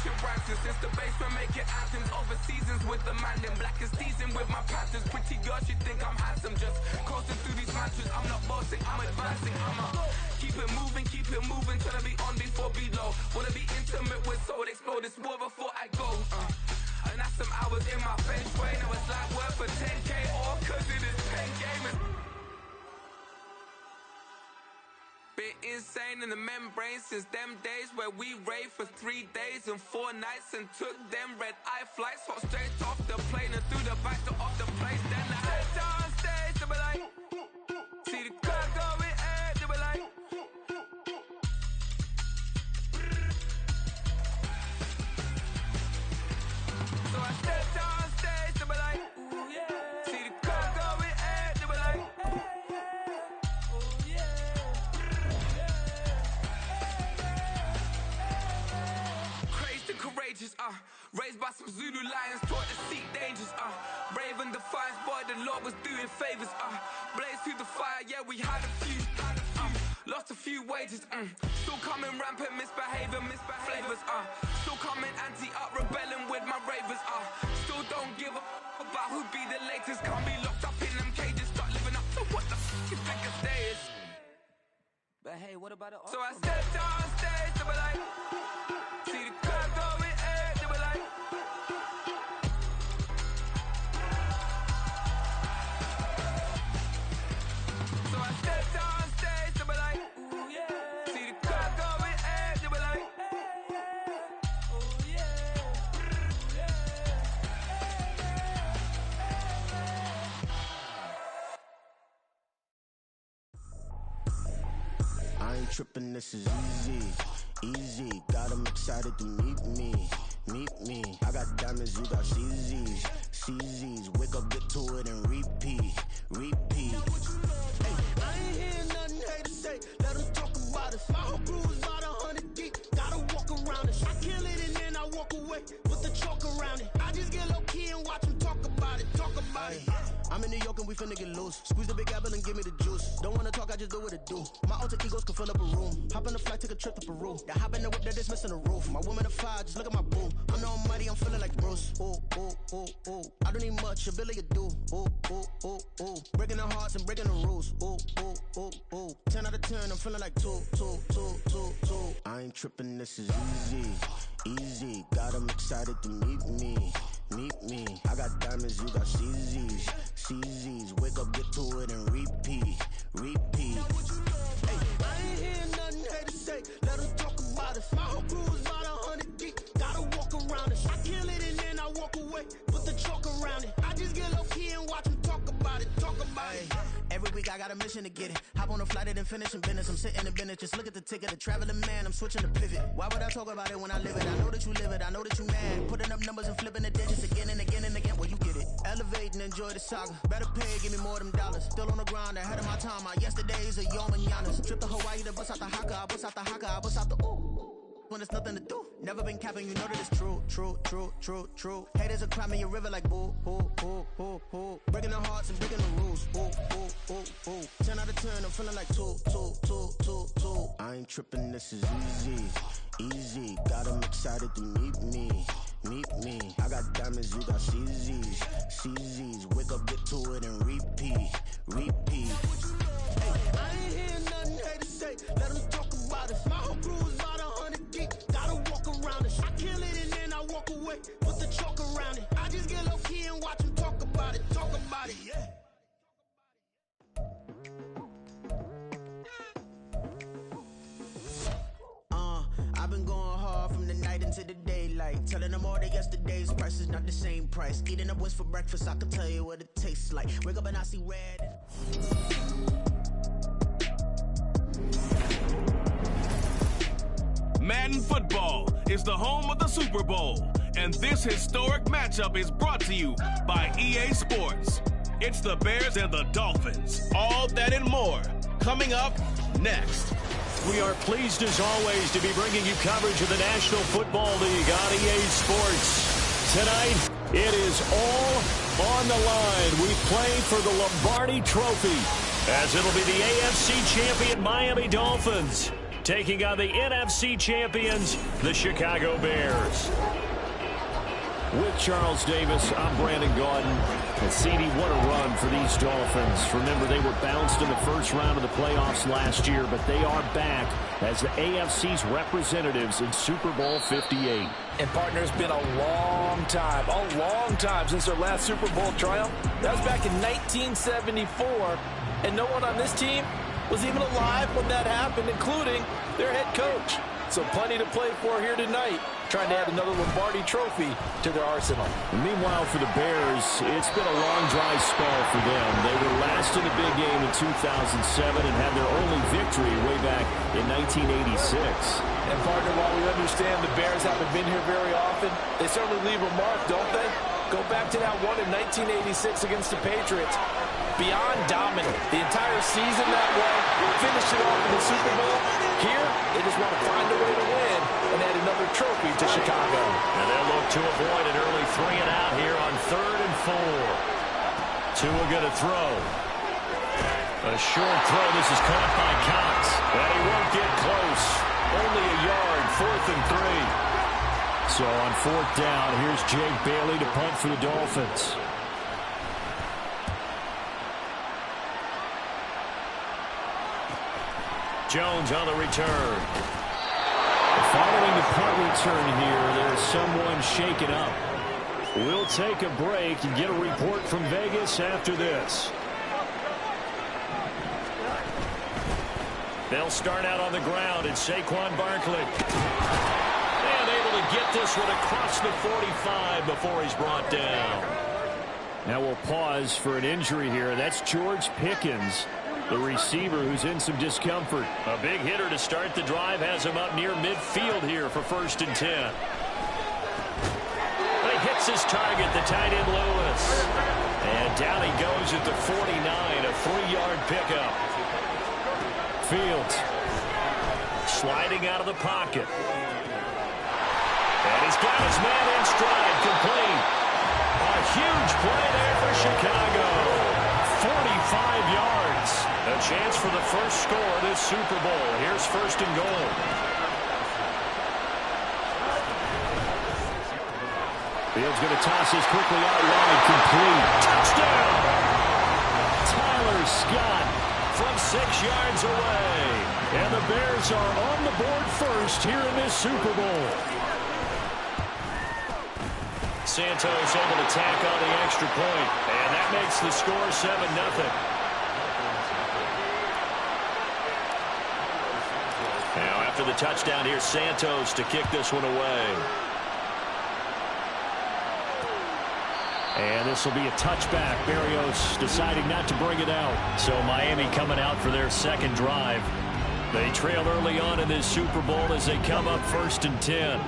Bishop Ransom. Since the basement making anthems over seasons with the man. Then black is seasoned with my Panthers. Pretty girl, she think I'm handsome. Just coasting through these mantras. I'm not bossing, I'm advancing. Keep it moving, trying to be on before below. Wanna be intimate with soul, explore this war before I go. And that's some hours in my bench way. Now it's like work for 10K, all cause it is 10 gaming. Been insane in the membrane since them days where we raved for 3 days and 4 nights and took them red eye flights, hot straight off the plane and through the back door of the place. Then I head down stage, they be like, see the crowd going air, they be like. So I step down stage, they be like, ooh yeah. See the crowd going air, they be like, ooh yeah. Crazed and courageous, raised by some Zulu lions, taught to seek dangers, brave and defiant, boy, the Lord was doing favors, blaze through the fire, yeah, we had a few, lost a few wages, still coming rampant, misbehavior, flavors, still coming anti-up, rebelling with my ravers, still don't give a about who be the latest, can't be locked up in them cages, start living up to what the you think a day is. But hey, what about it? So I step down stage, they be like, see the crowd going air, they be like. So I step down stage, they be like, ooh yeah. See the crowd going air, they be like, ooh yeah. I ain't tripping, this is easy. Got 'em excited to meet me. I got diamonds, you got CZs. Wake up, get to it, and repeat. Hey, I ain't hear nothing hate to say. Let 'em talk about us. My whole crew is about 100 deep. Gotta walk around it. I kill it and then I walk away with the chalk around it. I just get low key and watch 'em talk about it. I'm in New York and we finna get loose. Squeeze the big apple and give me the juice. Don't wanna talk, I just do what it do. My alter egos can fill up a room. Hop on a flight, take a trip to Peru. The hop in the whip that is missing the roof. My woman a fire, just look at my boo. I'm no money, I'm feeling like Bruce. Ooh. I don't need much, ability to do. Ooh. Breaking the hearts and breaking the rules. Ooh. 10 out of 10, I'm feeling like two. I ain't tripping, this is easy. Got 'em excited to meet me. I got diamonds, you got CZs. Wake up, get to it, and repeat. Hey, I ain't hear nothing hate to say. Let 'em talk about us. My whole crew is about 100 deep. Gotta walk around it. I kill it and then I walk away with the chalk around it. I just get low key and watch 'em talk about it. Every week I got a mission to get it. Hop on a flight and then finish in business. I'm sitting in business, just look at the ticket. A traveling man, I'm switching to pivot. Why would I talk about it when I live it? I know that you live it, I know that you mad. Putting up numbers and flipping the digits again and again. Well, you get it. Elevate and enjoy the saga. Better pay, give me more than dollars. Still on the grind, ahead of my time. My yesterdays are yo mananas. Trip to Hawaii to bust out the haka. I bust out the ooh. When there's nothing to do. Never been capping, you know that it's true. Haters are climbing your river like boo. Breaking the hearts and breaking the rules. Ooh. 10 out of 10, I'm feeling like two. I ain't tripping, this is easy. Got 'em excited to meet me. I got diamonds, you got CZs. Wake up, get to it, and repeat. Hey, I ain't hear nothing hate to say. Let 'em talk about us. My whole crew is about 100 deep. Gotta walk around it. I kill it and then I walk away with the chalk around it. I just get low key and watch 'em talk about it. Yeah. I've been going hard from the night into the daylight. Telling them all that yesterday's price is not the same price. Eating up wings for breakfast, I can tell you what it tastes like. Wake up and I see red. Madden football is the home of the Super Bowl, and this historic matchup is brought to you by EA Sports. It's the Bears and the Dolphins. All that and more coming up next. We are pleased, as always, to be bringing you coverage of the National Football League on EA Sports. Tonight, it is all on the line. We play for the Lombardi Trophy, as it'll be the AFC champion Miami Dolphins taking on the NFC champions, the Chicago Bears. With Charles Davis, I'm Brandon Gaudin. And CD, what a run for these Dolphins. Remember, they were bounced in the first round of the playoffs last year, but they are back as the AFC's representatives in Super Bowl 58. And, partner, it's been a long time since their last Super Bowl triumph. That was back in 1974, and no one on this team was even alive when that happened, including their head coach. So plenty to play for here tonight, trying to add another Lombardi trophy to their arsenal. And meanwhile, for the Bears, it's been a long, dry spell for them. They were last in the big game in 2007 and had their only victory way back in 1986. And, partner, while we understand the Bears haven't been here very often, they certainly leave a mark, don't they? Go back to that one in 1986 against the Patriots. Beyond dominant. The entire season that way, finish it off in the Super Bowl. Here, they just want to find a way to win and add another trophy to Chicago. And they'll look to avoid an early 3-and-out here on 3rd and 4. Tua going to throw. A short throw. This is caught by Cox. But he won't get close. Only a yard, 4th and 3. So on 4th down, here's Jake Bailey to punt for the Dolphins. Jones on the return. Following the punt return here, there's someone shaken up. We'll take a break and get a report from Vegas after this. They'll start out on the ground, and Saquon Barkley. And able to get this one across the 45 before he's brought down. Now we'll pause for an injury here. That's George Pickens, the receiver who's in some discomfort. A big hitter to start the drive has him up near midfield here for 1st and 10. But he hits his target, the tight end Lewis. And down he goes at the 49, a 3-yard pickup. Fields sliding out of the pocket. And he's got his man in stride, complete. A huge play there for Chicago. 45 yards. A chance for the first score of this Super Bowl. Here's 1st and goal. Fields going to toss this quickly out wide, complete. Touchdown! Tyler Scott from 6 yards away. And the Bears are on the board first here in this Super Bowl. Santos able to tack on the extra point. And that makes the score 7-0. Now after the touchdown, here's Santos to kick this one away. And this will be a touchback. Berrios deciding not to bring it out. So Miami coming out for their second drive. They trail early on in this Super Bowl as they come up 1st and 10.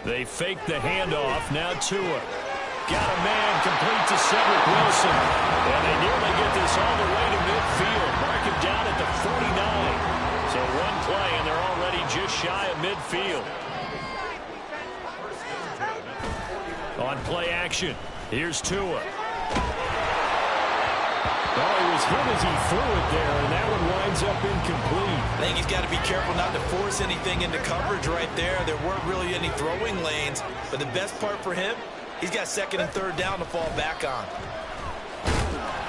They fake the handoff. Now Tua. Got a man complete to Cedric Wilson. And they nearly get this all the way to midfield. Mark him down at the 49. So one play and they're already just shy of midfield. On play action, here's Tua. Oh, he was hit as he threw it there, and that one winds up incomplete. I think he's got to be careful not to force anything into coverage right there. There weren't really any throwing lanes, but the best part for him, he's got 2nd and 3rd down to fall back on.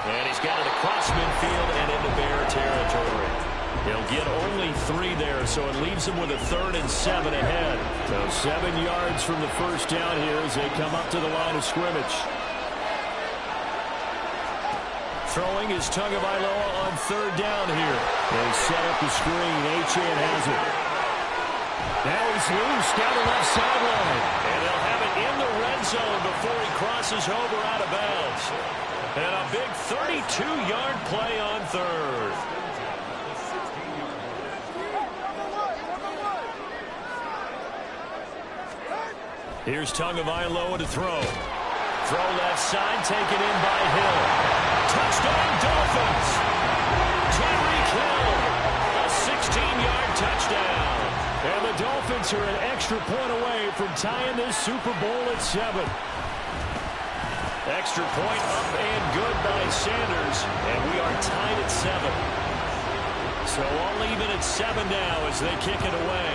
And he's got it across midfield and into Bear territory. He'll get only 3 there, so it leaves him with a 3rd and 7 ahead. So 7 yards from the first down here as they come up to the line of scrimmage. Throwing is Tagovailoa on 3rd down here. They set up the screen. Achane has it. Now he's loose down the left sideline. And they'll have it in the red zone before he crosses over out of bounds. And a big 32-yard play on 3rd. Here's Tagovailoa to throw. Throw left side, taken in by Hill. Touchdown, Dolphins! Tyreek Hill, a 16-yard touchdown. And the Dolphins are an extra point away from tying this Super Bowl at 7. Extra point up and good by Sanders, and we are tied at 7. So all even at 7 now as they kick it away.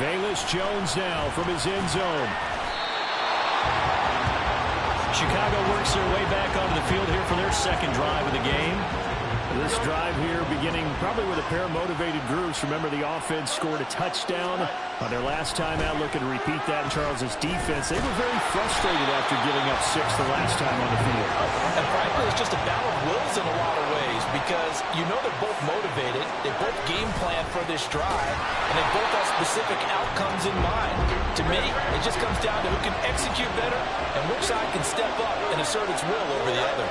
Velus Jones now from his end zone. Chicago works their way back onto the field here for their second drive of the game. This drive here beginning probably with a pair of motivated groups. Remember, the offense scored a touchdown on their last time out, looking to repeat that in Charles's defense. They were very frustrated after giving up 6 the last time on the field. And frankly, it's just a battle of wills in a lot of ways because you know they're both motivated. They both game plan for this drive, and they both have specific outcomes in mind. To me, it just comes down to who can execute better and which side can step up and assert its will over the other.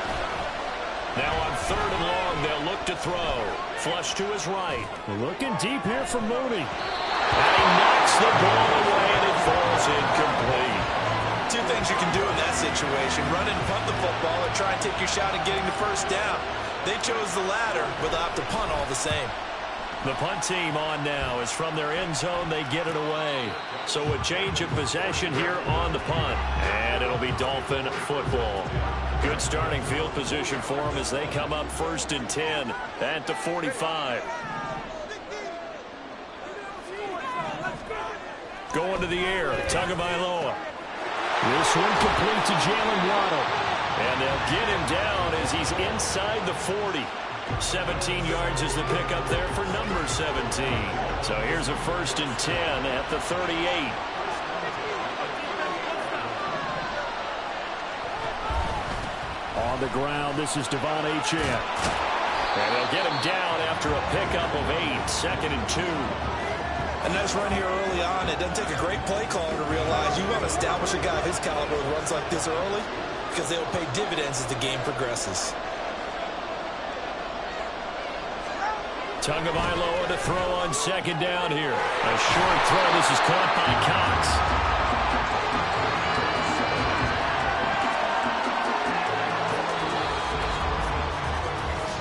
Now on 3rd and long, they'll look to throw. Flush to his right. Looking deep here for Mooney. And he knocks the ball away, and it falls incomplete. Two things you can do in that situation: run and punt the football, or try and take your shot at getting the first down. They chose the latter, but they'll have to punt all the same. The punt team on now is from their end zone. They get it away. So a change of possession here on the punt. And it'll be Dolphin football. Good starting field position for them as they come up 1st and 10 at the 45. Going to the air, Tagovailoa. This one complete to Jalen Waddle. And they'll get him down as he's inside the 40. 17 yards is the pickup there for number 17. So here's a 1st and 10 at the 38. On the ground, this is Devon Achane. And they'll get him down after a pickup of 8, 2nd and 2. A nice run here early on. It doesn't take a great play caller to realize you want to establish a guy of his caliber with runs like this early because they'll pay dividends as the game progresses. Tagovailoa to throw on 2nd down here. A short throw. This is caught by Cox.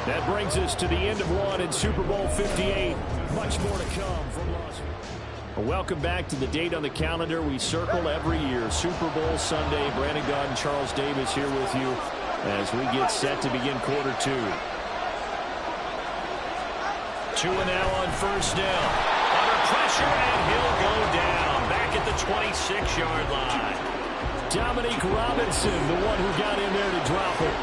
That brings us to the end of one in Super Bowl 58. Much more to come from Las Vegas. Welcome back to the date on the calendar we circle every year. Super Bowl Sunday. Brandon Gaudin and Charles Davis here with you as we get set to begin quarter 2. 2 now on 1st down. Under pressure, and he'll go down. Back at the 26-yard line. Dominique Robinson, the one who got in there to drop it.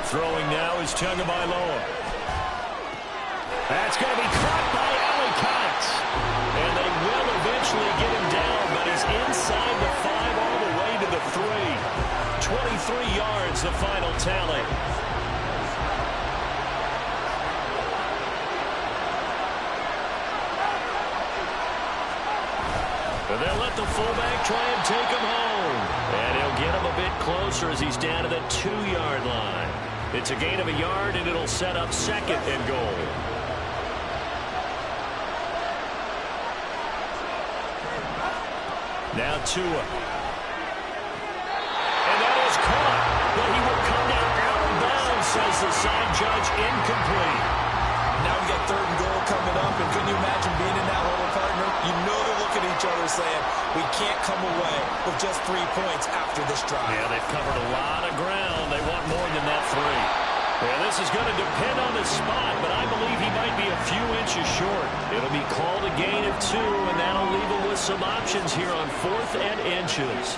Throwing now is Tagovailoa. That's going to be caught by Allie Cox. And they will eventually get him down, but he's inside the 5 all the way to the 3. 23 yards, the final tally. And they'll let the fullback try and take him home. And he'll get him a bit closer as he's down to the 2-yard line. It's a gain of a yard, and it'll set up 2nd and goal. Now Tua. And that is caught. But he will come down out of bounds, says the side judge. Incomplete. Now we got 3rd and goal coming up, and can you imagine being in that huddle, partner? You know they're looking at each other saying, we can't come away with just 3 points after this drive. Yeah, they've covered a lot of ground. They want more than that 3. Yeah, this is going to depend on the spot, but I believe he might be a few inches short. It'll be called a gain of 2, and that'll leave him with some options here on 4th and inches.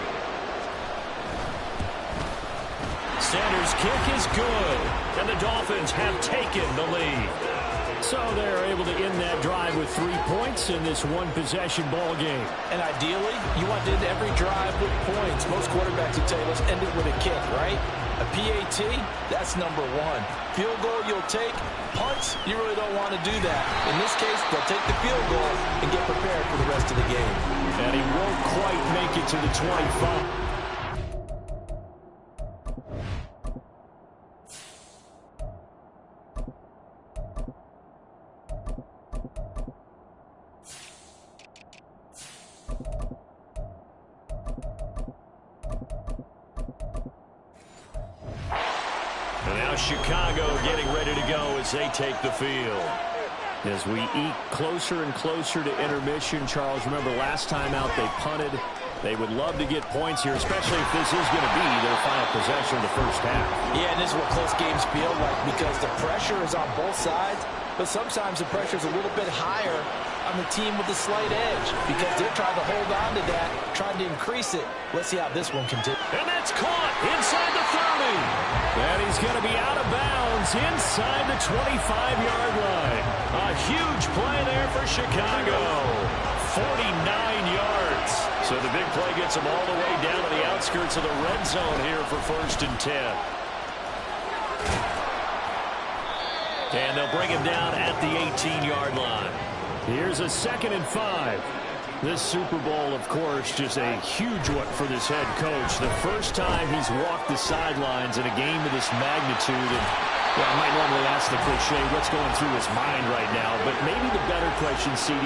Sanders' kick is good, and the Dolphins have taken the lead. So they're able to end that drive with 3 points in this one-possession ball game. And ideally, you want to end every drive with points. Most quarterbacks would tell you, let's end it with a kick, right? A PAT, that's number 1. Field goal you'll take. Punts, you really don't want to do that. In this case, they'll take the field goal and get prepared for the rest of the game. And he won't quite make it to the 25. now Chicago getting ready to go as they take the field. As we eke closer and closer to intermission, Charles, remember last time out they punted. They would love to get points here, especially if this is going to be their final possession of the first half. Yeah, and this is what close games feel like because the pressure is on both sides, but sometimes the pressure is a little bit higher on the team with the slight edge because they're trying to hold on to that, trying to increase it. Let's see how this one continues. And that's caught inside the 30. And he's going to be out of bounds inside the 25-yard line. A huge play there for Chicago. 49 yards. So the big play gets them all the way down to the outskirts of the red zone here for 1st and 10. And they'll bring him down at the 18-yard line. Here's a 2nd and 5. This Super Bowl, of course, just a huge one for this head coach. The first time he's walked the sidelines in a game of this magnitude. And well, I might normally ask the cliche, what's going through his mind right now? But maybe the better question, CD,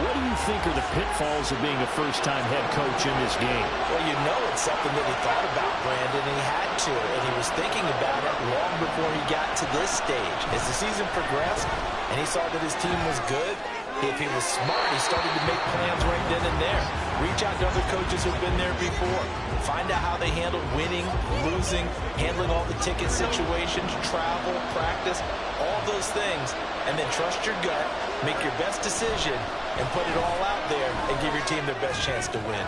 what do you think are the pitfalls of being a first-time head coach in this game? Well, you know it's something that he thought about, Brandon, and he had to, and he was thinking about it long before he got to this stage. As the season progressed and he saw that his team was good, if he was smart, he started to make plans right then and there. Reach out to other coaches who've been there before. Find out how they handled winning, losing, handling all the ticket situations, travel, practice, all those things. And then trust your gut, make your best decision, and put it all out there and give your team their best chance to win.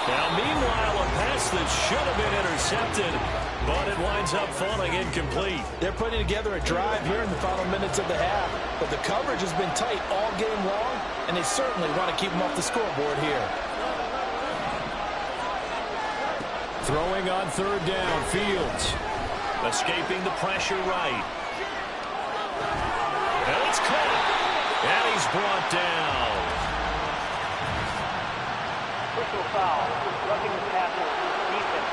Now, meanwhile, a pass that should have been intercepted, but it winds up falling incomplete. They're putting together a drive here in the final minutes of the half, but the coverage has been tight all game long, and they certainly want to keep them off the scoreboard here. Throwing on 3rd down, Fields. Escaping the pressure right. And it's caught. And he's brought down. Personal foul, roughing the passer, defense.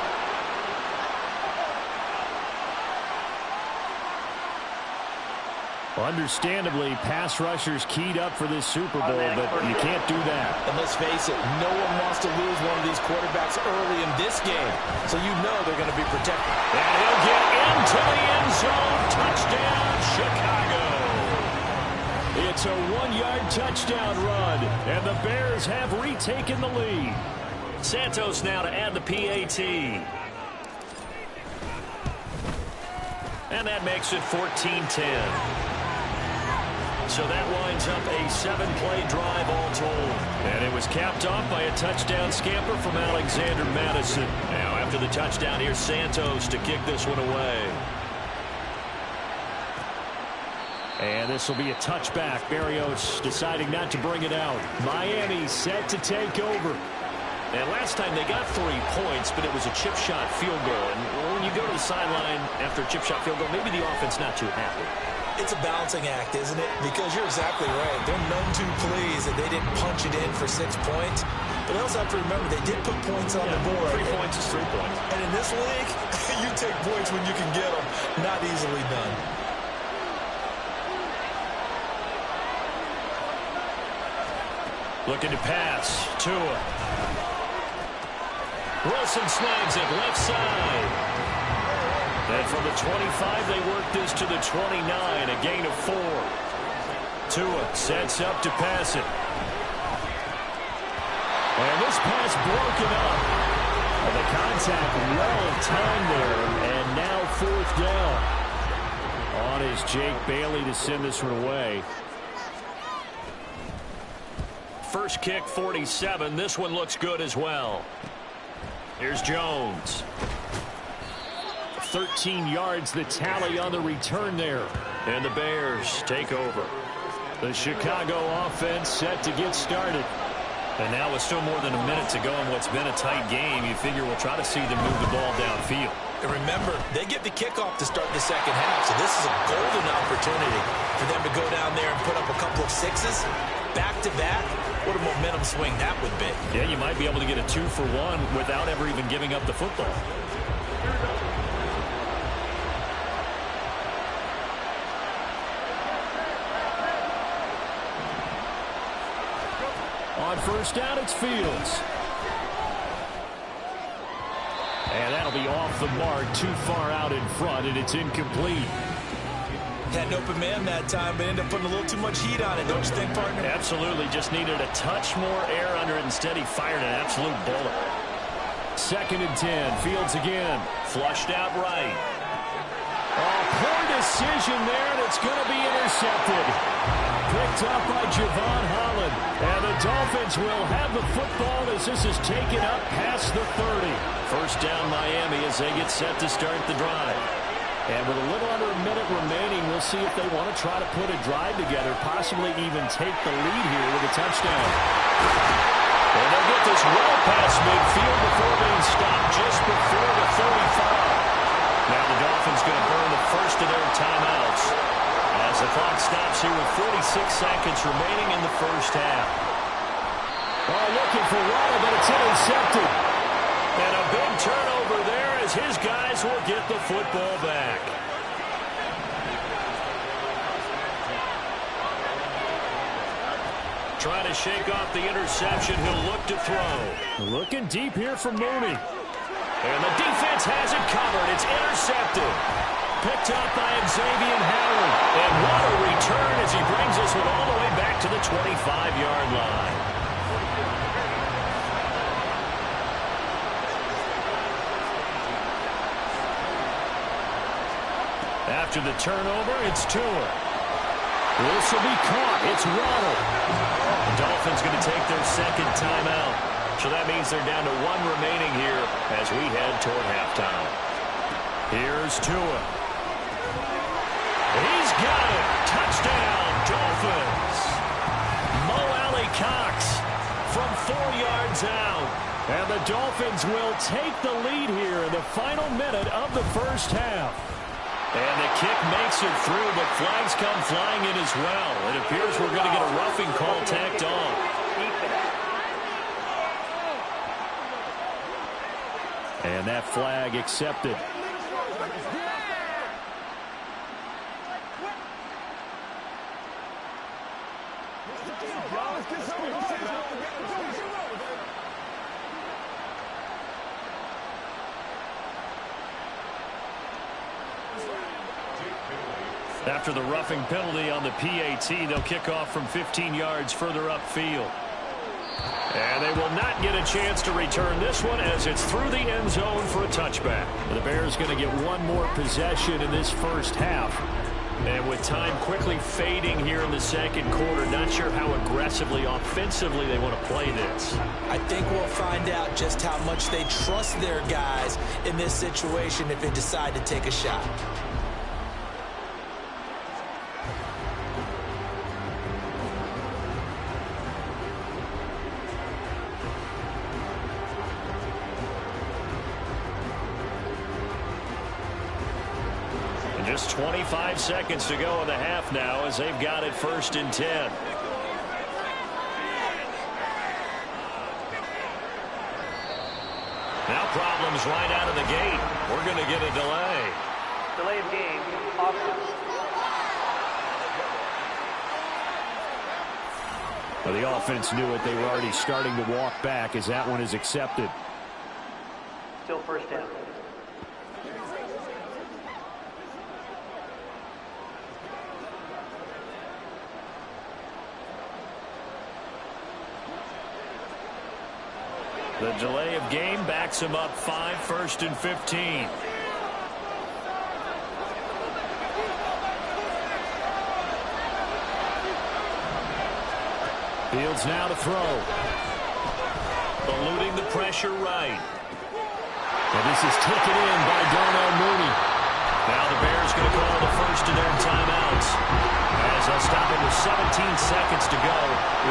Understandably, pass rushers keyed up for this Super Bowl, but you can't do that. And let's face it, no one wants to lose one of these quarterbacks early in this game, so you know they're going to be protected. And he'll get into the end zone. Touchdown, Chicago. It's a 1-yard touchdown run, and the Bears have retaken the lead. Santos now to add the PAT. And that makes it 14-10. So that winds up a 7-play drive all told. And it was capped off by a touchdown scamper from Alexander Madison. Now after the touchdown, here's Santos to kick this one away. And this will be a touchback. Berrios deciding not to bring it out. Miami set to take over. And last time they got 3 points, but it was a chip shot field goal. And when you go to the sideline after a chip shot field goal, maybe the offense not too happy. It's a balancing act, isn't it? Because you're exactly right. They're none too pleased that they didn't punch it in for 6 points. But they also have to remember they did put points on the board. 3 points is 3 points. And in this league, you take points when you can get them. Not easily done. Looking to pass. Tua. Wilson snags it left side. And from the 25, they work this to the 29, a gain of 4. Tua sets up to pass it. And this pass broken up. And the contact well timed there, and now 4th down. On is Jake Bailey to send this one away. First kick, 47. This one looks good as well. Here's Jones. 13 yards, the tally on the return there. And the Bears take over. The Chicago offense set to get started. And now with still more than a minute to go in what's been a tight game, you figure we'll try to see them move the ball downfield. And remember, they get the kickoff to start the second half, so this is a golden opportunity for them to go down there and put up a couple of 6s back-to-back. What a momentum swing that would be. Yeah, you might be able to get a 2-for-1 without ever even giving up the football. On first down, it's Fields. And that'll be off the mark, too far out in front, and it's incomplete. Had an open man that time, but ended up putting a little too much heat on it, don't you think, partner? Absolutely. Just needed a touch more air under it. Instead, he fired an absolute bullet. 2nd and 10. Fields again. Flushed out right. Oh, poor decision there, and it's going to be intercepted. Picked up by Javon Holland. And the Dolphins will have the football as this is taken up past the 30. First down Miami as they get set to start the drive. And with a little under a minute remaining, we'll see if they want to try to put a drive together, possibly even take the lead here with a touchdown. And they'll get this well past midfield before being stopped just before the 35. Now the Dolphins going to burn the first of their timeouts as the clock stops here with 46 seconds remaining in the first half. Oh, looking for Waddle, but it's intercepted. And a big turnover there as his guys will get the football back. Trying to shake off the interception. He'll look to throw. Looking deep here for Mooney. And the defense has it covered. It's intercepted. Picked up by Xavier Howard. And what a return as he brings this one all the way back to the 25-yard line. After the turnover, it's Tua. This will be caught. It's Waddle. The Dolphins going to take their second timeout. So that means they're down to 1 remaining here as we head toward halftime. Here's Tua. He's got it. Touchdown, Dolphins. Mo Alley-Cox from 4 yards out. And the Dolphins will take the lead here in the final minute of the first half. And the kick makes it through, but flags come flying in as well. It appears we're going to get a roughing call tacked on. And that flag accepted. After the roughing penalty on the PAT, they'll kick off from 15 yards further upfield. And they will not get a chance to return this one as it's through the end zone for a touchback. The Bears going to get one more possession in this first half. And with time quickly fading here in the second quarter, not sure how aggressively, offensively they want to play this. I think we'll find out just how much they trust their guys in this situation if they decide to take a shot. Just 25 seconds to go in the half now as they've got it 1st and 10. Now problems right out of the gate. We're going to get a delay. Delay of game, offense. Well, the offense knew it. They were already starting to walk back as that one is accepted. Still first down. The delay of game backs him up 5, 1st and 15. Fields now to throw. Eluding the pressure right. And this is taken in by Darnell Mooney. Now the Bears going to call the first of their timeouts as they'll stop it with 17 seconds to go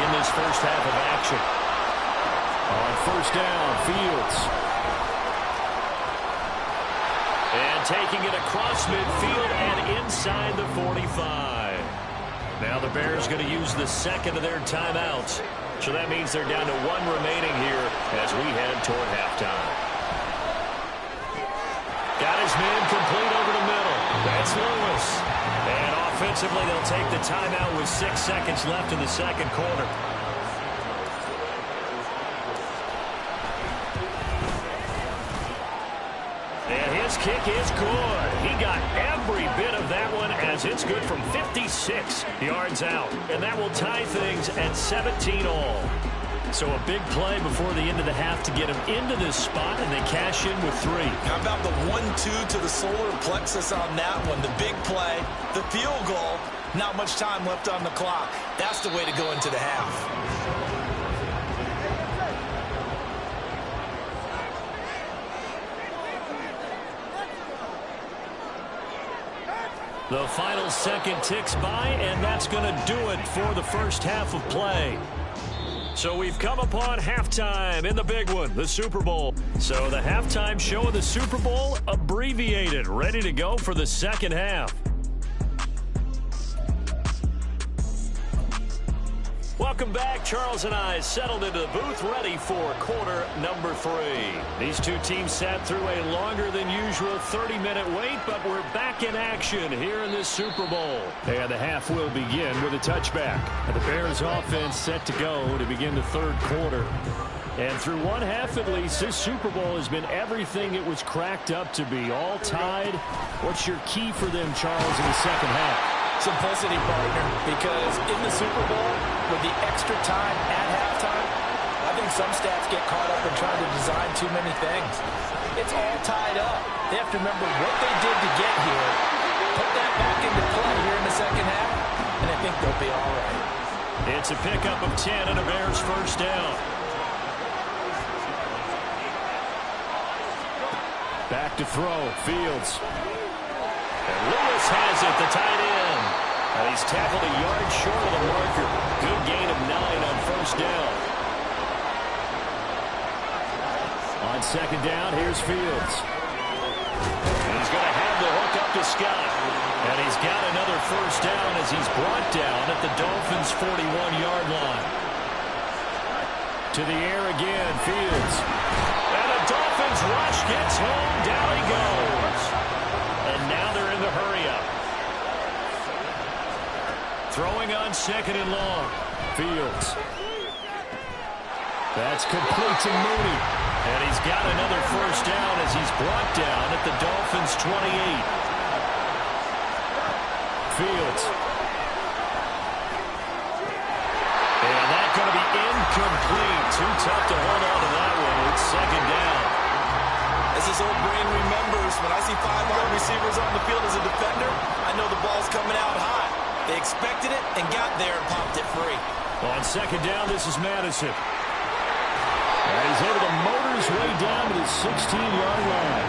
in this first half of action. On first down, Fields. And taking it across midfield and inside the 45. Now the Bears going to use the second of their timeouts. So that means they're down to 1 remaining here as we head toward halftime. Got his man complete over the middle. That's Lewis. And offensively, they'll take the timeout with 6 seconds left in the second quarter. This kick is good. He got every bit of that one as it's good from 56 yards out. And that will tie things at 17 all. So a big play before the end of the half to get him into this spot, and they cash in with 3. How about the 1-2 to the solar plexus on that one? The big play, the field goal, not much time left on the clock. That's the way to go into the half. The final second ticks by, and that's going to do it for the first half of play. So we've come upon halftime in the big one, the Super Bowl. So the halftime show of the Super Bowl, abbreviated, ready to go for the second half. Welcome back. Charles and I settled into the booth, ready for quarter number 3. These two teams sat through a longer than usual 30-minute wait, but we're back in action here in this Super Bowl. And the half will begin with a touchback. And the Bears offense set to go to begin the third quarter. And through one half at least, this Super Bowl has been everything it was cracked up to be, all tied. What's your key for them, Charles, in the second half? Simplicity, partner, because in the Super Bowl, with the extra time at halftime, I think some stats get caught up in trying to design too many things. It's all tied up. They have to remember what they did to get here, put that back into play here in the second half, and I think they'll be all right. It's a pickup of 10 and a Bears first down. Back to throw, Fields. And Lewis has it, the tight end. And he's tackled a yard short of the marker. Good gain of 9 on first down. On second down, here's Fields. And he's going to have the hook up to Scott. And he's got another first down as he's brought down at the Dolphins' 41-yard line. To the air again, Fields. And the Dolphins rush gets home. Down he goes. And now they're in the hurry-up. Throwing on second and long. Fields. That's complete to Mooney. And he's got another first down as he's brought down at the Dolphins' 28. Fields. And that's going to be incomplete. Too tough to hold on to that one. It's second down. As his old brain remembers, when I see 5 wide receivers on the field as a defender, I know the ball's coming out high. They expected it and got there and popped it free. On second down, this is Madison. And he's able to motor his way down to the 16-yard line.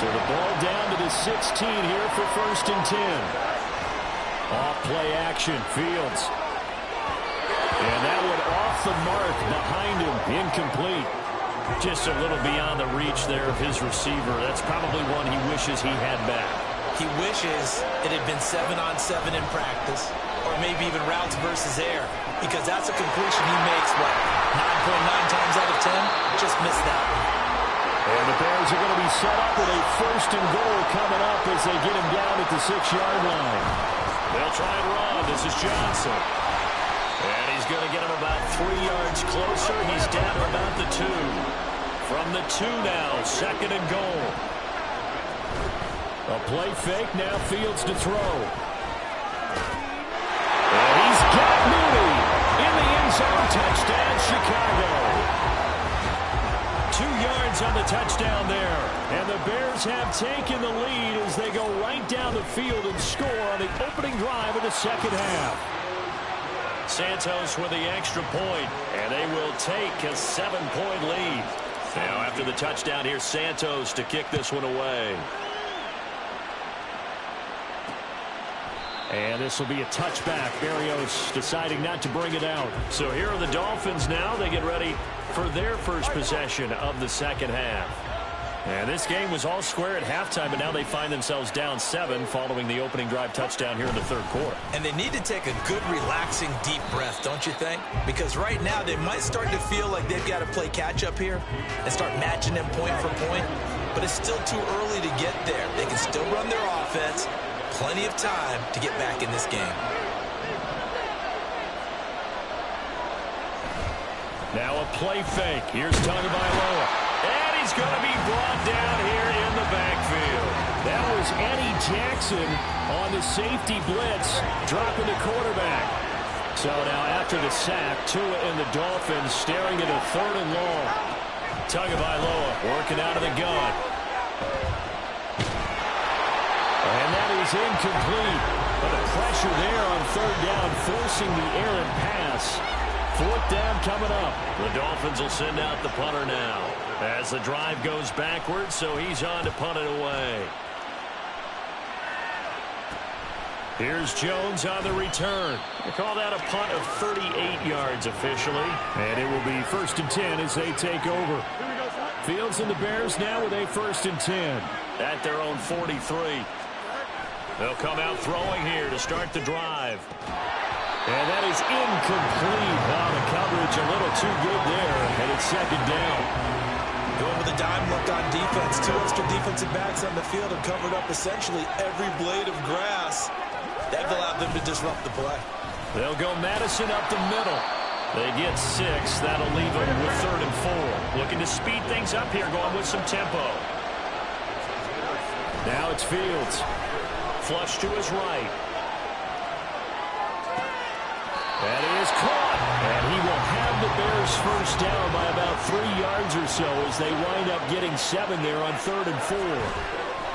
So the ball down to the 16 here for first and 10. Off play action, Fields. And that one off the mark behind him, incomplete. Just a little beyond the reach there of his receiver. That's probably one he wishes he had back. He wishes it had been 7-on-7 in practice, or maybe even routes versus air, because that's a completion he makes, what, 9.9 times out of 10? Just missed that one. And the Bears are going to be set up with a first and goal coming up as they get him down at the 6-yard line. They'll try and run. This is Johnson. And he's going to get him about 3 yards closer. He's down to about the 2. From the 2 now, second and goal. A play fake, now Fields to throw. And he's got Mooney in the end zone. Touchdown, Chicago. 2 yards on the touchdown there. And the Bears have taken the lead as they go right down the field and score on the opening drive of the second half. Santos with the extra point, and they will take a 7-point lead. Now after the touchdown, here's Santos to kick this one away. And this will be a touchback. Berrios deciding not to bring it out. So here are the Dolphins now. They get ready for their first possession of the second half. And this game was all square at halftime, but now they find themselves down 7 following the opening drive touchdown here in the third quarter. And they need to take a good, relaxing, deep breath, don't you think? Because right now they might start to feel like they've got to play catch-up here and start matching them point for point. But it's still too early to get there. They can still run their offense. Plenty of time to get back in this game. Now a play fake. Here's Tagovailoa. And he's going to be brought down here in the backfield. That was Eddie Jackson on the safety blitz, dropping the quarterback. So now after the sack, Tua and the Dolphins staring at a 3rd and long. Tagovailoa working out of the gun. And that is incomplete. But the pressure there on 3rd down, forcing the errant pass. 4th down coming up. The Dolphins will send out the punter now as the drive goes backwards, so he's on to punt it away. Here's Jones on the return. They call that a punt of 38 yards officially. And it will be 1st and 10 as they take over. Fields and the Bears now with a 1st and 10. At their own 43. They'll come out throwing here to start the drive. And that is incomplete. Wow, the coverage a little too good there. And it's 2nd down. Going with a dime look on defense. 2 extra defensive backs on the field and covered up essentially every blade of grass. They've allowed them to disrupt the play. They'll go Madison up the middle. They get 6. That'll leave them with 3rd and 4. Looking to speed things up here, going with some tempo. Now it's Fields. Flush to his right. That is caught. And he will have the Bears 1st down by about 3 yards or so as they wind up getting 7 there on 3rd and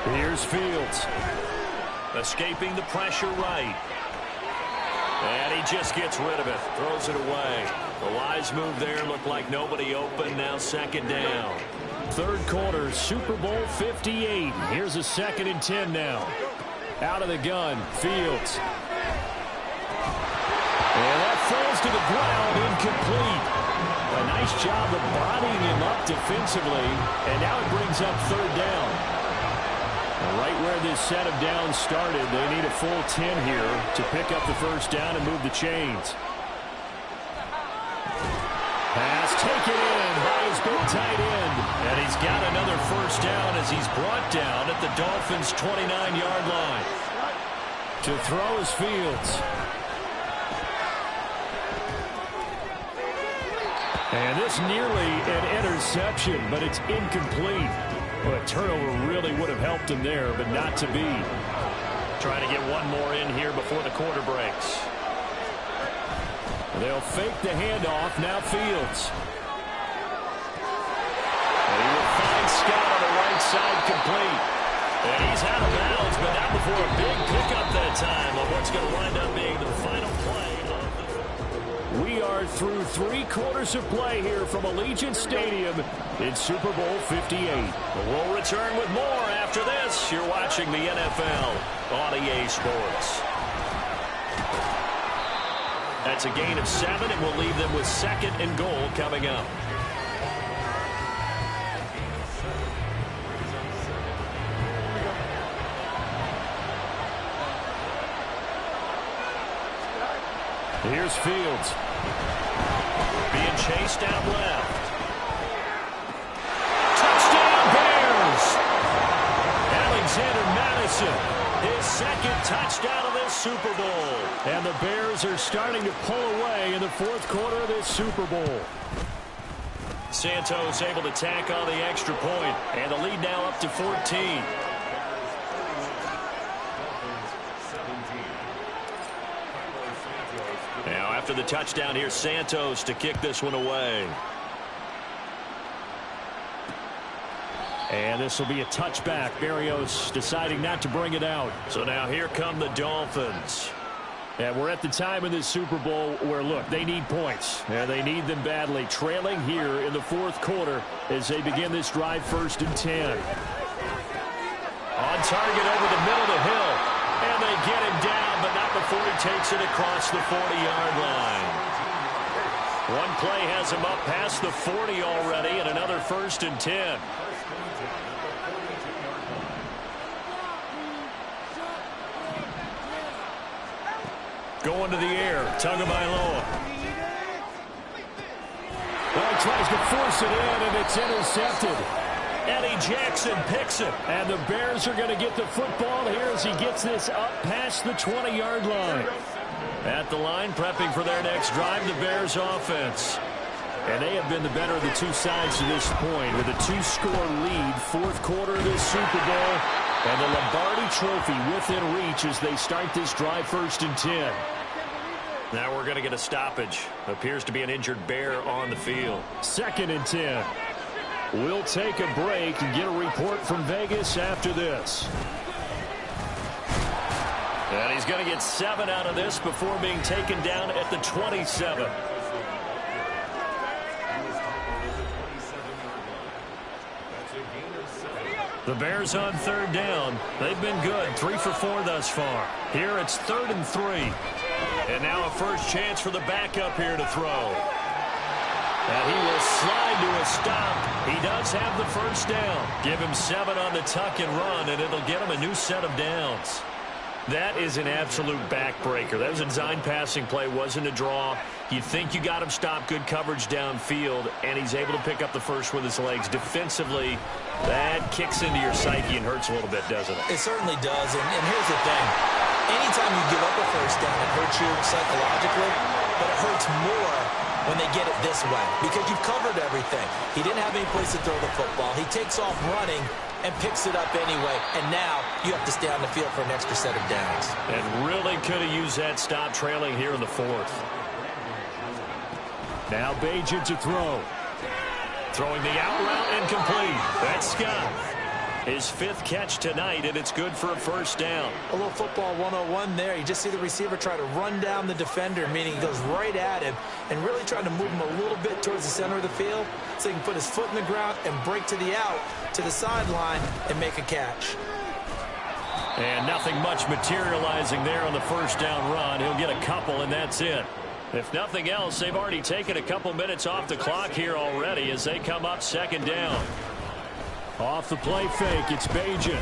4. Here's Fields. Escaping the pressure right. And he just gets rid of it. Throws it away. The wise move there. Looked like nobody open. Now 2nd down. 3rd quarter, Super Bowl 58. Here's a 2nd and 10 now. Out of the gun, Fields. And that falls to the ground, incomplete. A nice job of bodying him up defensively. And now it brings up 3rd down. Right where this set of downs started, they need a full 10 here to pick up the 1st down and move the chains. Pass taken in by his big tight end. And he's got another 1st down as he's brought down at the Dolphins' 29-yard line. To throw is Fields. And this nearly an interception, but it's incomplete. Well, a turnover really would have helped him there, but not to be. Trying to get one more in here before the quarter breaks. They'll fake the handoff. Now Fields. And he will find Scott on the right side complete. And he's out of bounds, but not before a big pickup that time of what's going to wind up being the final play. We are through 3 quarters of play here from Allegiant Stadium in Super Bowl 58. We'll return with more after this. You're watching the NFL on EA Sports. That's a gain of 7, and we'll leave them with 2nd and goal coming up. Here's Fields. Being chased out left. Touchdown Bears! Alexander Madison, his 2nd touchdown of this Super Bowl. And the Bears are starting to pull away in the 4th quarter of this Super Bowl. Santos able to tack on the extra point, and the lead now up to 14. Now after the touchdown, here's Santos to kick this one away. And this will be a touchback. Berrios deciding not to bring it out. So now here come the Dolphins. And we're at the time in this Super Bowl where, look, they need points. And they need them badly. Trailing here in the 4th quarter as they begin this drive 1st and 10. On target over the middle of the hill. And they get him down, but not before he takes it across the 40-yard line. One play has him up past the 40 already, and another 1st and 10. Going to the air, Tagovailoa. Well, he tries to force it in, and it's intercepted. Eddie Jackson picks it. And the Bears are going to get the football here as he gets this up past the 20-yard line. At the line, prepping for their next drive, the Bears offense. And they have been the better of the two sides to this point with a 2-score lead, fourth quarter of this Super Bowl, and the Lombardi Trophy within reach as they start this drive 1st and 10. Now we're going to get a stoppage. Appears to be an injured Bear on the field. 2nd and 10. We'll take a break and get a report from Vegas after this. And he's going to get 7 out of this before being taken down at the 27. The Bears on 3rd down. They've been good, 3 for 4 thus far. Here it's 3rd and 3. And now a first chance for the backup here to throw. And he will slide to a stop. He does have the first down. Give him 7 on the tuck and run, and it'll get him a new set of downs. That is an absolute backbreaker. That was a design passing play, wasn't a draw. You think you got him stopped, good coverage downfield, and he's able to pick up the first with his legs. Defensively, that kicks into your psyche and hurts a little bit, doesn't it? It certainly does, and here's the thing. Anytime you give up a first down, it hurts you psychologically, but it hurts more when they get it this way because you've covered everything. He didn't have any place to throw the football. He takes off running and picks it up anyway, and now you have to stay on the field for an extra set of downs. And really could have used that stop trailing here in the 4th. Now Bajan to throw. Throwing the out route incomplete. That's Scott. His 5th catch tonight, and it's good for a first down. A little football 101 there. You just see the receiver try to run down the defender, meaning he goes right at him and really trying to move him a little bit towards the center of the field so he can put his foot in the ground and break to the out, to the sideline, and make a catch. And nothing much materializing there on the first down run. He'll get a couple, and that's it. If nothing else, they've already taken a couple minutes off the clock here already as they come up 2nd down. Off the play fake, it's Bajan.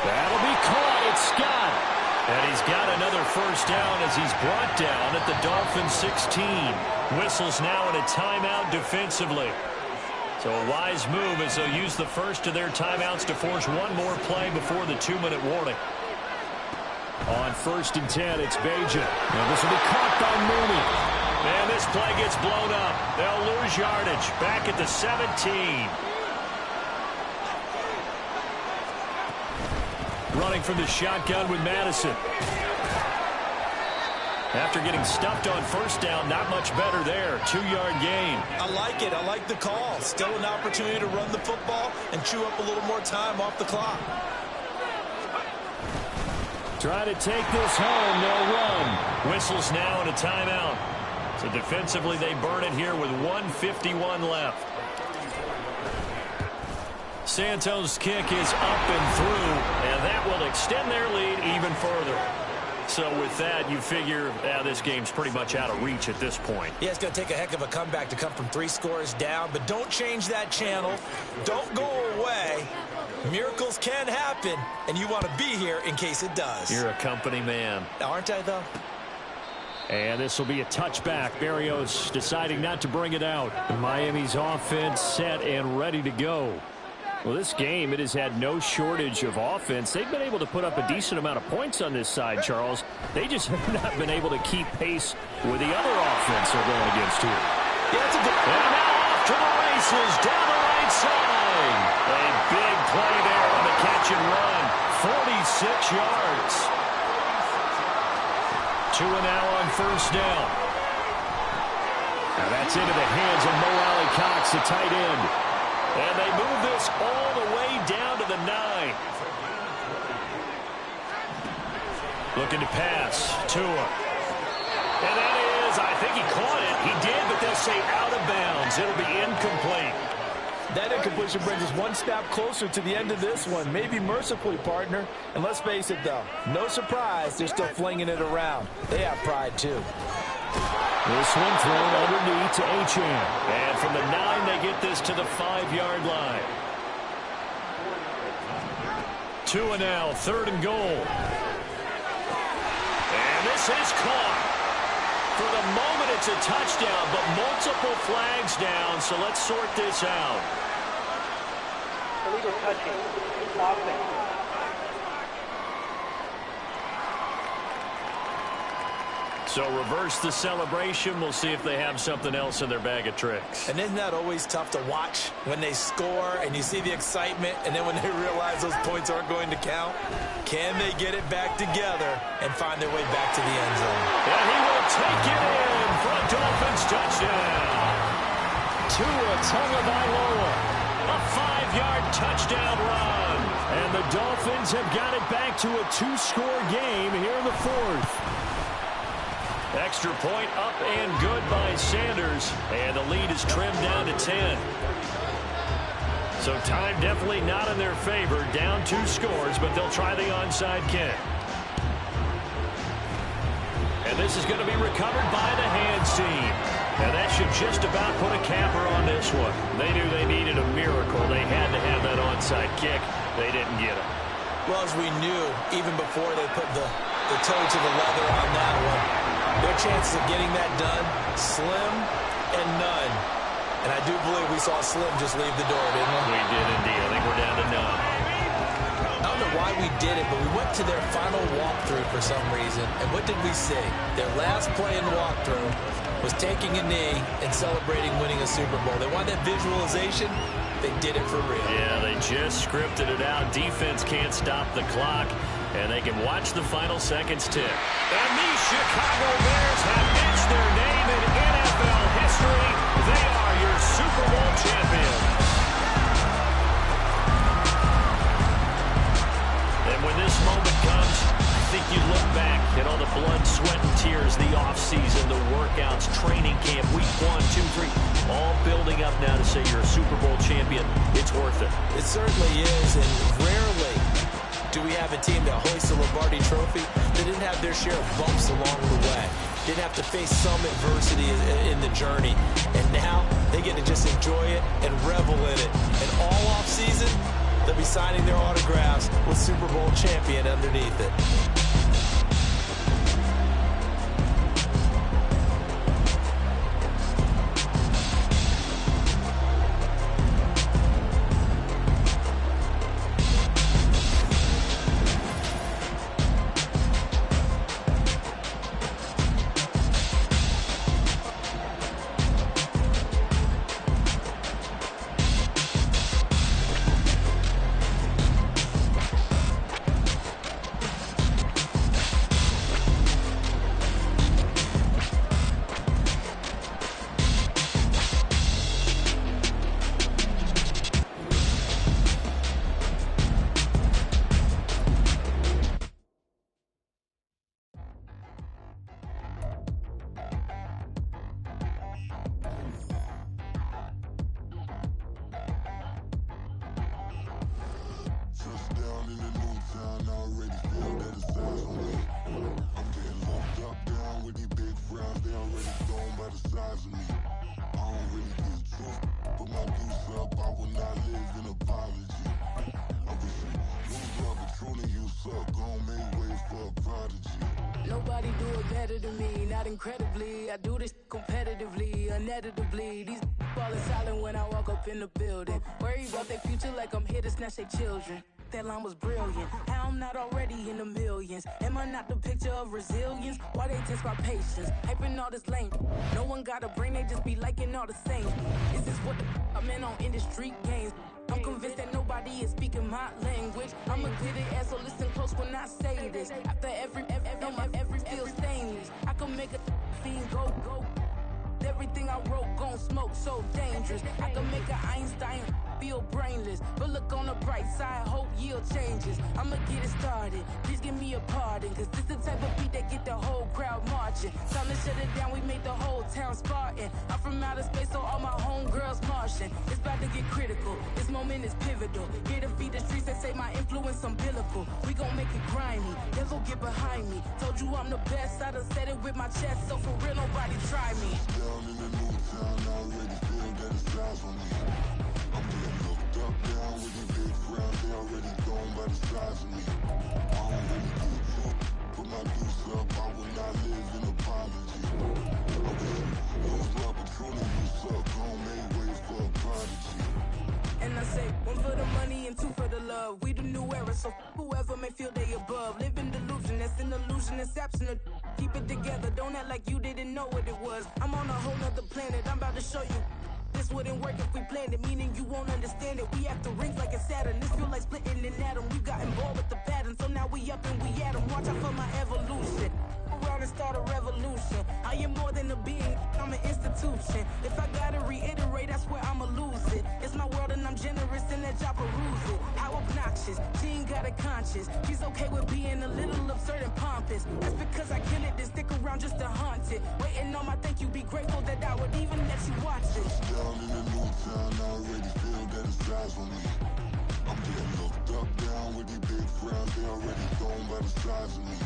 That'll be caught, it's Scott. And he's got another first down as he's brought down at the Dolphins 16. Whistles now in a timeout defensively. So a wise move as they'll use the first of their timeouts to force one more play before the 2-minute warning. On 1st and 10, it's Bajan. Now this will be caught by Mooney. And this play gets blown up. They'll lose yardage back at the 17. Running from the shotgun with Madison. After getting stuffed on first down, not much better there. 2-yard gain. I like it. I like the call. Still an opportunity to run the football and chew up a little more time off the clock. Try to take this home. They'll run. Whistles now in a timeout. So defensively, they burn it here with 1:51 left. Santos' kick is up and through, and that will extend their lead even further. So with that, you figure this game's pretty much out of reach at this point. Yeah, it's going to take a heck of a comeback to come from 3 scores down, but don't change that channel. Don't go away. Miracles can happen, and you want to be here in case it does. You're a company man. Aren't I, though? And this will be a touchback. Berrios deciding not to bring it out. Miami's offense set and ready to go. Well, this game, it has had no shortage of offense. They've been able to put up a decent amount of points on this side, Charles. They just have not been able to keep pace with the other offense they're going against here. Yeah, that's a good... And now off to the races down the right side. A big play there on the catch and run. 46 yards. 2 now on first down. Now that's into the hands of Mo Alley-Cox, the tight end. And they move this all the way down to the 9. Looking to pass. Tua. And that is, I think he caught it. He did, but they'll say out of bounds. It'll be incomplete. That incompletion brings us one step closer to the end of this one. Maybe mercifully, partner. And let's face it, though. No surprise, they're still flinging it around. They have pride, too. This one thrown underneath to Achane. And from the 9, they get this to the 5-yard line. 2 now, 3rd and goal. And this is caught. For the moment, it's a touchdown, but multiple flags down, so let's sort this out. Illegal touching. Offense. So reverse the celebration. We'll see if they have something else in their bag of tricks. And isn't that always tough to watch when they score and you see the excitement, and then when they realize those points aren't going to count? Can they get it back together and find their way back to the end zone? And he will take it in for a Dolphins touchdown. Tua Tagovailoa, a 5-yard touchdown run. And the Dolphins have got it back to a 2-score game here in the 4th. Extra point up and good by Sanders. And the lead is trimmed down to 10. So time definitely not in their favor. Down 2 scores, but they'll try the onside kick. And this is going to be recovered by the hands team. And that should just about put a capper on this one. They knew they needed a miracle. They had to have that onside kick. They didn't get it. Well, as we knew, even before they put the toe to the leather on that one, their chances of getting that done, slim and none. And I do believe we saw Slim just leave the door, didn't we? We did indeed. I think we're down to none. I don't know why we did it, but we went to their final walkthrough for some reason. And what did we say? Their last play in walkthrough was taking a knee and celebrating winning a Super Bowl. They wanted that visualization. They did it for real. Yeah, they just scripted it out. Defense can't stop the clock, and they can watch the final seconds tick. And the Chicago Bears have etched their name in NFL history. They are your Super Bowl champions. And when this moment comes, I think you look back at all the blood, sweat, and tears, the offseason, the workouts, training camp, week 1, 2, 3, all building up now to say you're a Super Bowl champion. It's worth it. It certainly is, and rarely do we have a team that hoists a Lombardi trophy that didn't have their share of bumps along the way, didn't have to face some adversity in the journey, and now they get to just enjoy it and revel in it. And all offseason, they'll be signing their autographs with Super Bowl champion underneath it. Nobody do it better than me, not incredibly. I do this competitively, uneditably. These falling silent when I walk up in the building. Worry about their future like I'm here to snatch their children. That line was brilliant. How I'm not already in the millions? Am I not the picture of resilience? Why they test my patience? Hyping all this lame. No one got a brain, they just be liking all the same. Is this what I'm in on industry games? I'm convinced that nobody is speaking my language. I'm a good ass, so listen close when I say this. After every feel stainless. I can make a fiend go. Everything I wrote gon' smoke, so dangerous. I can make an Einstein feel brainless. But look on the bright side, hope yield changes. I'ma get it started, please give me a pardon. Cause this the type of beat that get the whole crowd marching. Time to shut it down, we made the whole town Spartan. I'm from outer space, so all my homegirls Martian. It's about to get critical, this moment is pivotal. Here to feed the streets that say my influence umbilical. We gon' make it grimy, devil get behind me. Told you I'm the best, I done said it with my chest. So for real, nobody try me. Down in the new town, I already feel that it's eyes on me. I'm getting looked up, down with these big frowns, they already gone by the size of me. I don't really give a fuck, put my deuce up, I will not live in apology. I wish you lose love, but truly you suck, gon' make ways for a prodigy. And I say, 1 for the money and 2 for the love. We the new era, so whoever may feel they above. Live in delusion, that's an illusion, it's absent of Keep it together, don't act like you didn't know what it was. I'm on a whole nother planet, I'm about to show you. This wouldn't work if we planned it, meaning you won't understand it. We have to rings like a Saturn, this feel like splitting an atom. We've gotten bored with the pattern, so now we up and we at 'em. Watch out for my evolution. Around and start a revolution. I am more than a being, I'm an institution. If I gotta reiterate, that's where I'ma lose it. It's my world and I'm generous in that job peruse it. How obnoxious, she ain't got a conscience. She's okay with being a little absurd and pompous. That's because I kill it, then stick around just to haunt it. Waiting on my thank you, be grateful that I would even let you watch it. Down in the new town, I already feel that it's eyes for me. I'm getting looked up, down with these big frowns, they already thrown by the size of me.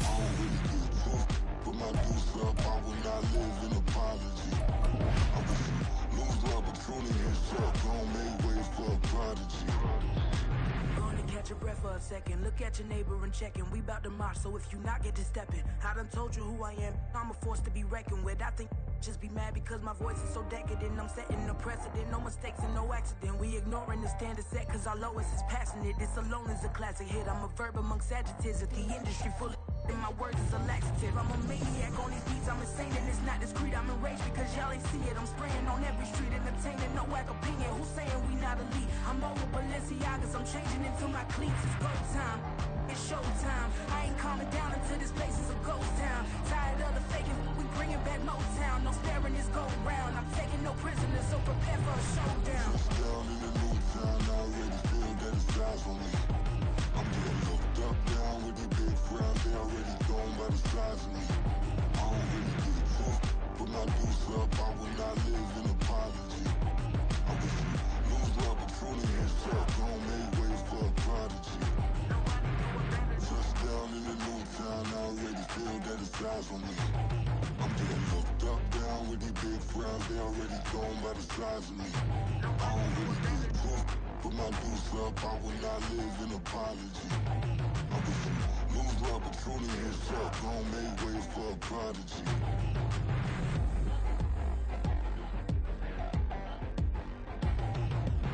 I don't really give a fuck, put my deuce up, I will not live in apology. I wish you lose the opportunity and shut, gon' make way for a prodigy. Gonna catch your breath for a second. Look at your neighbor and check in. We bout to march, so if you not get to stepping. I done told you who I am. I'm a force to be reckoned with. I think just be mad because my voice is so decadent. I'm setting a precedent. No mistakes and no accident. We ignoring the standard set cause our lowest is passionate. This alone is a classic hit. I'm a verb amongst adjectives. If the industry full of and my words is a laxative. I'm a maniac on these beats, I'm insane and it's not discreet. I'm enraged because y'all ain't see it. I'm spraying on every street, entertaining, no whack opinion. Who's saying we not elite? I'm over Balenciagas, I'm changing into my cleats. It's go time, it's show time. I ain't calming down until this place is a ghost town. Tired of the faking, we bringing back Motown. No sparing this go round. I'm taking no prisoners, so prepare for a showdown. Down in the new town, I already feel that it's eyes for me. I'm getting looked up, down with these big frowns, they already thrown by the size of me. I don't really give a fuck, put my deuce up, I will not live in apology. I wish you lose the opportunity and shut, gon' make way for a prodigy. Touchdown in the new town, I already feel that it's eyes for me. I'm getting looked up, down with these big frowns, they already thrown by the size of me. I don't really give a fuck, put my deuce up, I will not live in apology. I wish you lose the opportunity and shut, gon' make way for a prodigy.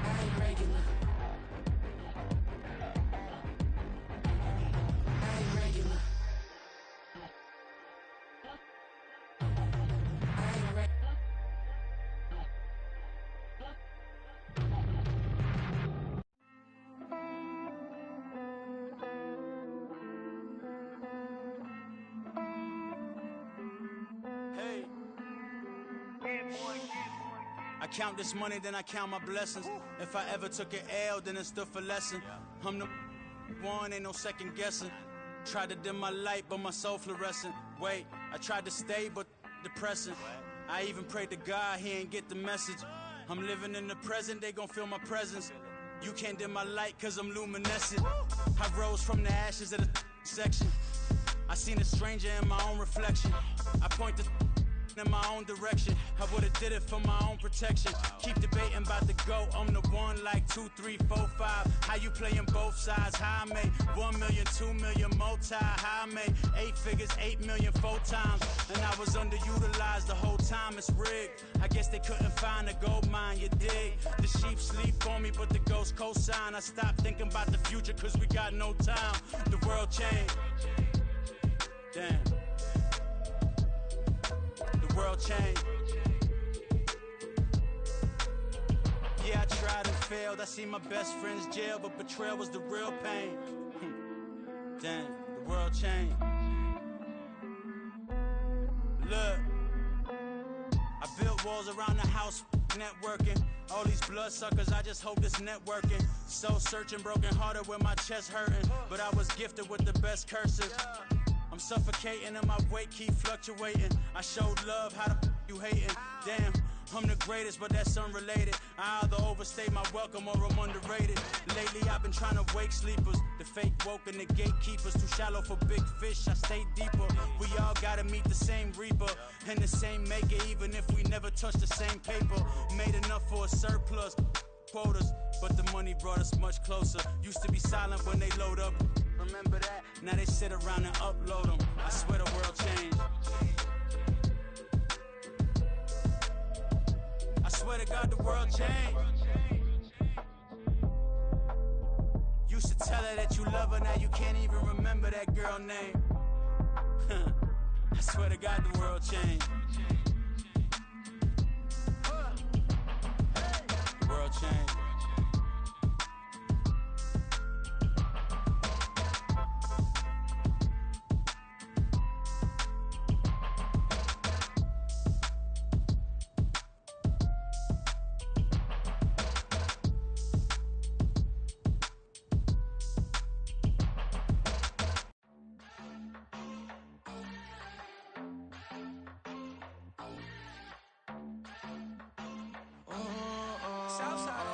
I ain't regular. I ain't regular. I ain't regular. Hey. I count this money, then I count my blessings. If I ever took an L, then it stood for lesson. I'm the one, ain't no second guessing. Tried to dim my light, but my soul fluorescent. Wait, I tried to stay, but depressing. I even prayed to God, he ain't get the message. I'm living in the present, they gon' feel my presence. You can't dim my light, cause I'm luminescent. I rose from the ashes of the section. I seen a stranger in my own reflection. I point the in my own direction. I would've did it for my own protection. Keep debating about the GOAT. I'm the one like 2, 3, 4, 5. How you playing both sides? How I made 1 million, 2 million, multi. How I made 8 figures, 8 million, 4 times. And I was underutilized the whole time. It's rigged. I guess they couldn't find a gold mine, you dig? The sheep sleep on me, but the ghost co-sign. I stopped thinking about the future cause we got no time. The world changed. Damn. The world changed. Yeah, I tried and failed. I seen my best friends jail, but betrayal was the real pain. Damn, the world changed. Look, I built walls around the house, networking. All these bloodsuckers, I just hope this networking. Soul searching, broken hearted with my chest hurting. But I was gifted with the best curses. I'm suffocating and my weight keep fluctuating. I showed love, how the you hating? Damn, I'm the greatest, but that's unrelated. I either overstay my welcome or I'm underrated. Lately I've been trying to wake sleepers. The fake woke and the gatekeepers. Too shallow for big fish, I stay deeper. We all gotta meet the same reaper and the same maker, even if we never touch the same paper. Made enough for a surplus quotas, but the money brought us much closer. Used to be silent when they load up. Remember that? Now they sit around and upload them. I swear the world changed. I swear to God the world changed. Used to tell her that you love her, now you can't even remember that girl name. Swear to God, the world changed. The world changed. Southside.